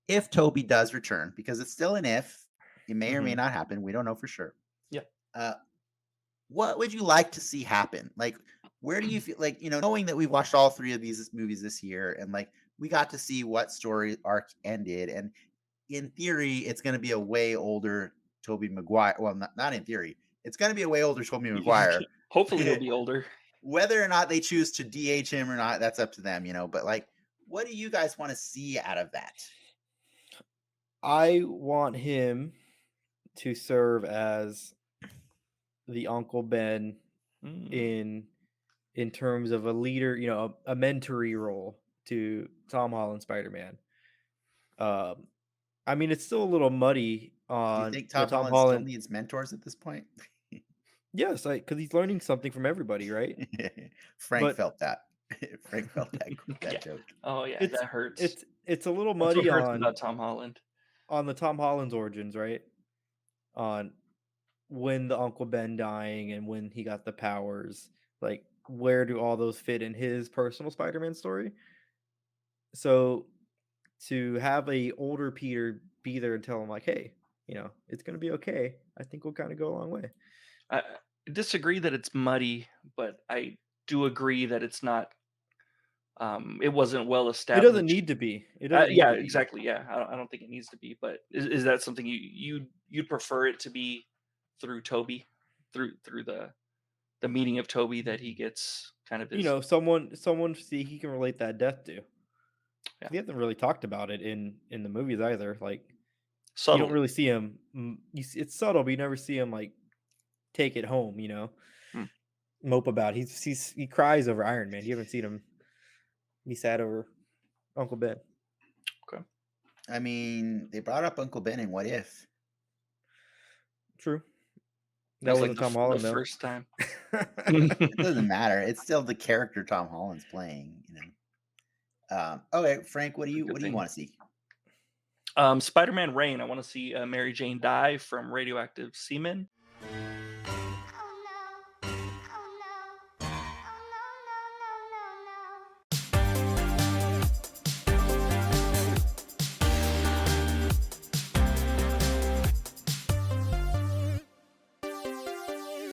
if Toby does return, because it's still an if, it may or may Mhm. not happen. We don't know for sure. Yeah. Uh, what would you like to see happen? Like, where do you feel like, knowing that we've watched all three of these movies this year and like we got to see what story arc ended. And in theory, it's going to be a way older Toby Maguire. Well, not in theory. It's going to be a way older Toby Maguire. Hopefully, he'll be older. Whether or not they choose to DH him or not, that's up to them, But like, what do you guys want to see out of that? I want him to serve as the Uncle Ben Mm. in terms of a leader, a mentory role to Tom Holland Spider-Man. Um, I mean, it's still a little muddy Do you on think Tom Tom Holland still Holland. needs mentors at this point? Yes, because he's learning something from everybody, right? Frank But felt that. Frank felt that Yeah. joke. Oh, yeah, it's that hurts. it's a little That's what muddy hurts about Tom Holland. on the Tom Holland's origins, right? On when the Uncle Ben dying and when he got the powers, like where do all those fit in his personal Spider-Man story? So to have a older Peter be there and tell him like, "Hey, it's gonna be okay," I think will kind of go a long way. I disagree that it's muddy, but I do agree that it's not, it wasn't well It doesn't established. need to be. It doesn't need Yeah, to be. exactly, yeah, I don't think it needs to be, but is that something you'd prefer it to be through Toby? Through the meaning of Toby that he gets kind of his. Someone see he can relate that death to. 'Cause Yeah, he hasn't really talked about it in the movies either. Like you don't subtly. really see him. It's subtle, but you never see him like take it home. Hmm, Mope about. He cries over Iron Man. You haven't seen him be sad over Uncle Ben. okay. I mean, they brought up Uncle Ben in What If. True. That That's like wasn't the Tom the Holland though. first time. It doesn't matter. It's still the character Tom Holland's playing. Okay, Frank, what do It's a you good what do you thing. want to see? Spider-Man Rain, I wanna see, Mary Jane die from radioactive semen.